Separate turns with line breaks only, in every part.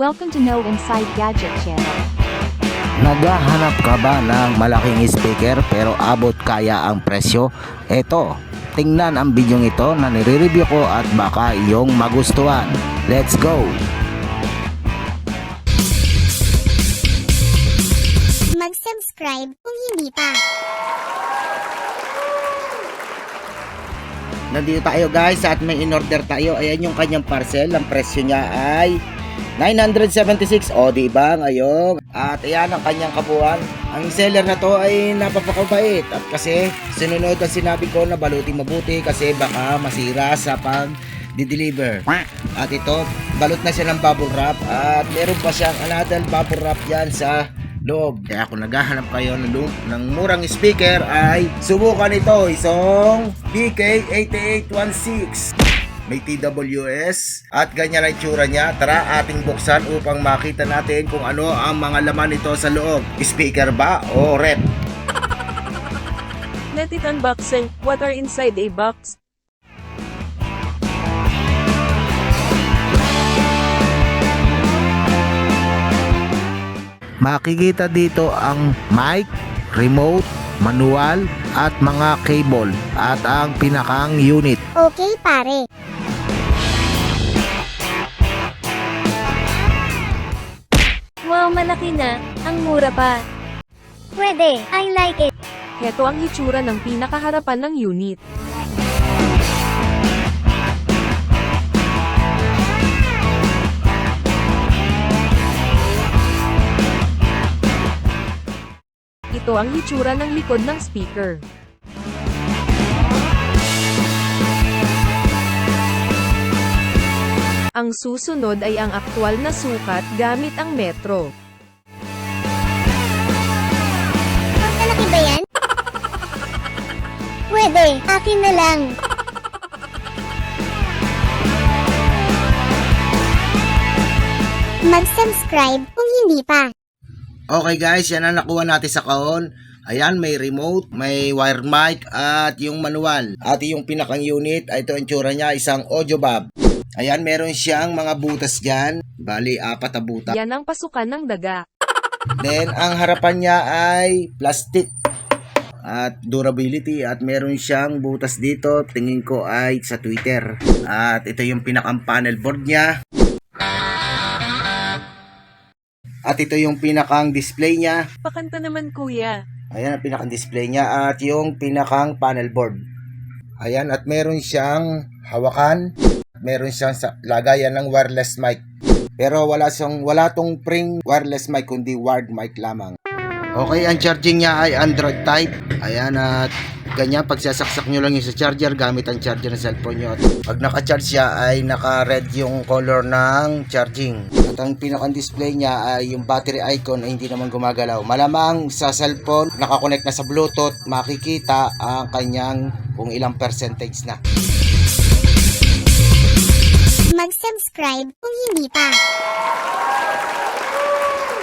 Welcome to No Inside Gadget Channel.
Naghahanap ka ba ng malaking speaker pero abot kaya ang presyo? Eto, tingnan ang bidyong ito na nire-review ko at baka iyong magustuhan. Let's go!
Mag-subscribe kung hindi pa.
Nandito tayo guys at may in-order tayo. Ayan yung kanyang parcel. Ang presyo niya ay 976. O diba ngayon? At ayan ang kanyang kabuuan. Ang seller na to ay napapakabait. At kasi sinunod ang sinabi ko na baluting mabuti kasi baka masira sa pag-deliver. At ito, balot na siya ng bubble wrap. At meron pa siyang another bubble wrap yan sa loob. Kaya kung naghahanap kayo ng murang speaker ay subukan ito, isang BK8816. May TWS at ganyan ang itsura niya. Tara ating buksan upang makita natin kung ano ang mga laman nito sa loob. Speaker ba o rep?
Let it unboxing. What are inside a box?
Makikita dito ang mic, remote, manual at mga cable at ang pinakang unit.
Okay, pare.
Wow, malaki na. Ang mura pa.
Pwede, I like it.
Heto ang hitsura ng pinakaharapan ng unit. Ito ang hitsura ng likod ng speaker. Ang susunod ay ang aktwal na sukat gamit ang metro.
Mas malaki ba yan? Pwede, akin na lang. Mag-subscribe kung hindi pa.
Okay guys, yan ang nakuha natin sa kahon. Ayan, may remote, may wire mic at yung manual. At yung pinakang unit, ito ang tsura niya, isang audio bab. Ayan, meron siyang mga butas dyan. Bali, 4 na butas.
Yan ang pasukan ng daga.
Then, ang harapan niya ay plastic at durability. At meron siyang butas dito, tingin ko ay sa Twitter. At ito yung pinakang panel board niya. At ito yung pinakang display niya.
Pakanta naman kuya.
Ayan ang pinakang display niya at yung pinakang panel board. Ayan, at meron siyang hawakan. Meron siyang lagayan ng wireless mic. Pero wala tong pring wireless mic kundi wired mic lamang. Okay, ang charging niya ay Android type. Ayan, at ganyan pagsasaksak nyo lang yung sa charger gamit ang charger ng cellphone nyo. At pag naka-charge siya ay naka-red yung color ng charging. At ang pinakang display niya ay yung battery icon ay hindi naman gumagalaw. Malamang sa cellphone nakakonect na sa Bluetooth, makikita ang kanyang kung ilang percentage na.
Mag-subscribe kung hindi pa.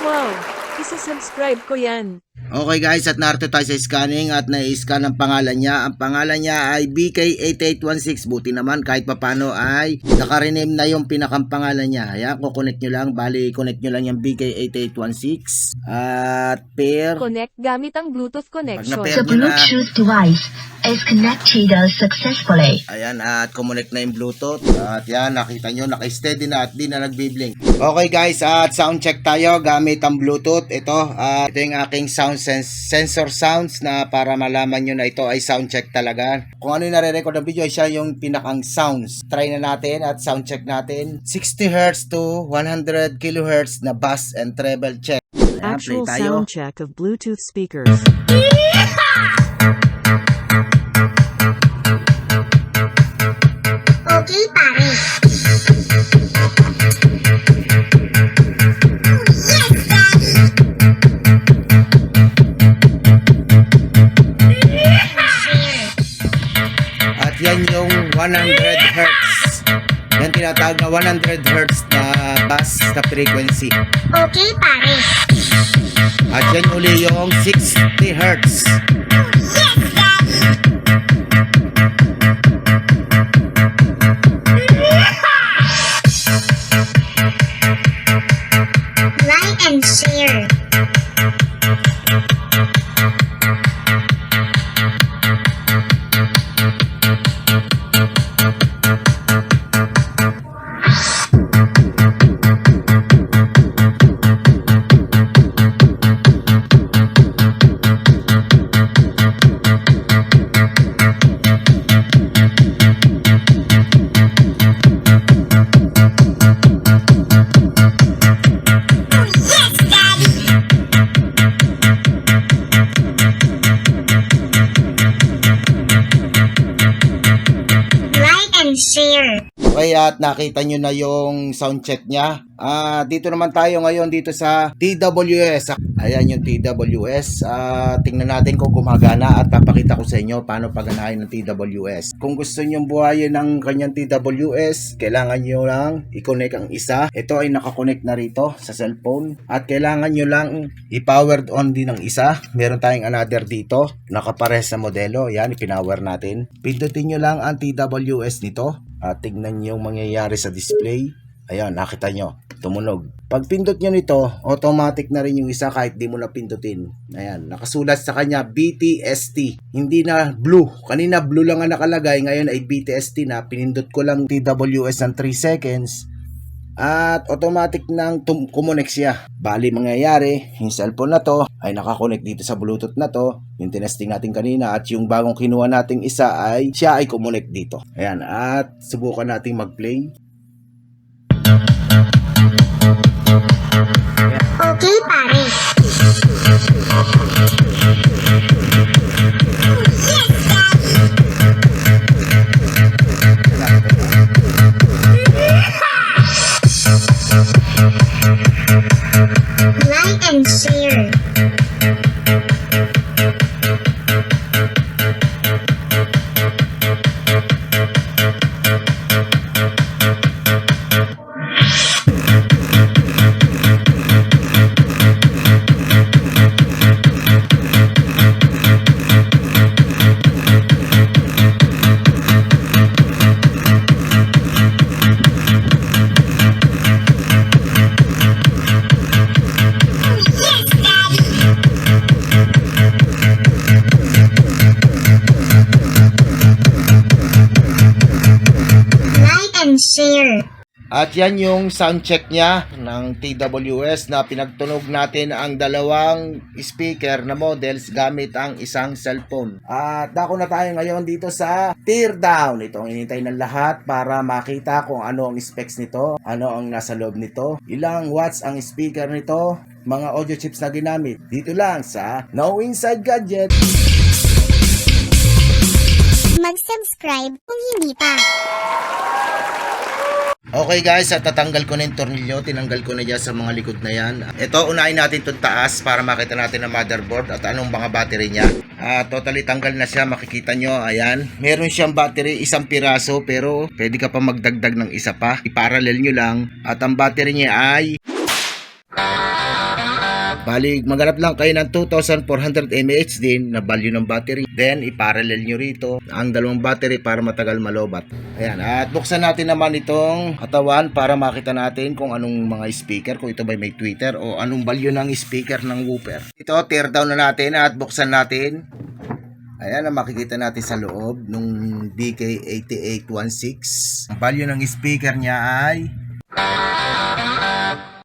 Wow! Isa-subscribe ko yan.
Okay guys, at narito tayo sa scanning at na-scan ang pangalan niya. Ang pangalan niya ay BK8816. Buti naman kahit papano ay naka-rename na yung pinakang pangalan niya. Ayan, kukonect nyo lang. Bali, connect nyo lang yung BK8816. At pair.
Connect gamit ang Bluetooth connection.
na-pair
The
nyo na,
Bluetooth device is connected successfully.
ayan, at connect na yung Bluetooth. At yan, nakita nyo, naka-steady na at di na nagbiblink. Okay guys, at sound check tayo gamit ang Bluetooth. Ito yung aking sound sensor sounds na para malaman nyo na ito ay sound check talaga. Kung ano yung nare-record ng video ay siya yung pinakang sounds. Try na natin at sound check natin. 60Hz to 100 kHz na bass and treble check. Ayan,
Actual
play tayo.
sound check of Bluetooth speakers.
Okay, pare.
At yan yung 100 Hz. Yan tinatawag na 100 Hz na bass na frequency.
Okay, pare.
At yan uli yung 60 Hz.
and share. Like and share.
Okay, at nakita nyo na yung sound check niya. Dito naman tayo ngayon dito sa TWS. Ayan yung TWS. Tingnan natin kung gumagana at papakita ko sa inyo paano paganahin ng TWS. Kung gusto nyo buhayin ng kanyang TWS, kailangan nyo lang i-connect ang isa. Ito ay nakakonect na rito sa cellphone. At kailangan nyo lang i-powered on din ang isa. Meron tayong another dito. Nakapares na modelo. Yan, ipinower natin. Pindutin nyo lang ang TWS nito. At tignan nyo yung mangyayari sa display. Ayan, nakita nyo. Tumunog. Pag pindot nyo nito, automatic na rin yung isa kahit di mo na pindutin. Ayan, nakasulat sa kanya BTST. Hindi na blue. Kanina blue lang ang nakalagay. Ngayon ay BTST na. Pinindot ko lang TWS ng 3 seconds. At automatic nang kumonek siya. Bali mangyayari, yung cellphone na to ay nakakonect dito sa Bluetooth na to. Yung tinesting natin kanina at yung bagong kinuha nating isa ay siya ay kumonek dito. Ayan, at subukan nating mag-play.
Okay, pare. Like and share. And share.
At yan yung sound check niya ng TWS na pinagtunog natin ang dalawang speaker na models gamit ang isang cellphone. At dako na tayo ngayon dito sa teardown. Ito ang inintay ng lahat para makita kung ano ang specs nito, ano ang nasa loob nito, ilang watts ang speaker nito, mga audio chips na ginamit. Dito lang sa No Inside Gadget.
Mag-subscribe kung hindi pa.
Okay guys, at tatanggal ko na yung tornilyo. Tinanggal ko na dyan sa mga likod na yan. Ito, unahin natin itong taas para makita natin ang motherboard at anong mga battery niya. Totally tanggal na siya, makikita nyo. Ayan, meron siyang battery, isang piraso, pero pwede ka pa magdagdag ng isa pa. I-parallel nyo lang. At ang battery niya ay bali, maghanap lang kayo ng 2,400 mAh din na value ng battery. Then, i-parallel nyo rito ang dalawang battery para matagal malobat. Ayan, at buksan natin naman itong katawan para makita natin kung anong mga speaker, kung ito ba may tweeter o anong value ng speaker ng woofer. Ito, tear down na natin at buksan natin. Ayan, ang makikita natin sa loob ng BK8816. Ang value ng speaker niya ay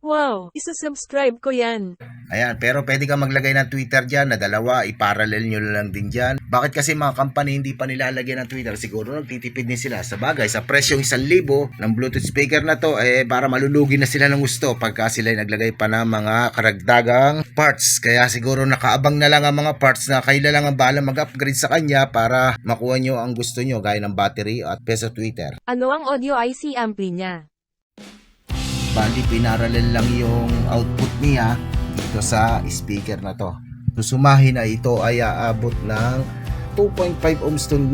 Wow, isa-subscribe ko yan.
ayan, pero pwede ka maglagay ng Twitter dyan na dalawa, i-parallel nyo lang din dyan. Bakit kasi mga company hindi pa nilalagyan ng Twitter? Siguro nagtitipid din sila. Sa bagay, sa presyong 1,000 ng Bluetooth speaker na to, para malulugi na sila ng gusto pagka sila naglagay pa ng mga karagdagang parts. Kaya siguro nakaabang na lang ang mga parts na kayo lang ang bahala mag-upgrade sa kanya para makuha nyo ang gusto nyo, gaya ng battery at peso Twitter.
Ano ang audio IC ampli niya?
Bali, pinarallel lang yung output niya dito sa speaker na to. Susumahin na ito ay aabot ng 2.5 ohms tong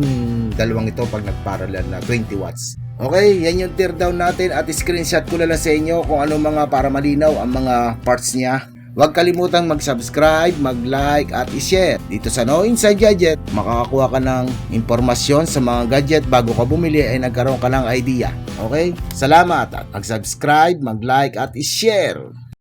dalawang ito pag nagparallel na 20 watts. Okay, yan yung teardown natin at screenshot ko na lang sa inyo kung ano mga para malinaw ang mga parts niya. Huwag kalimutang mag-subscribe, mag-like at i-share. Dito sa No Inside Gadget, makakakuha ka ng impormasyon sa mga gadget bago ka bumili ay nagkaroon ka ng idea. Okay? Salamat at mag-subscribe, mag-like at i-share.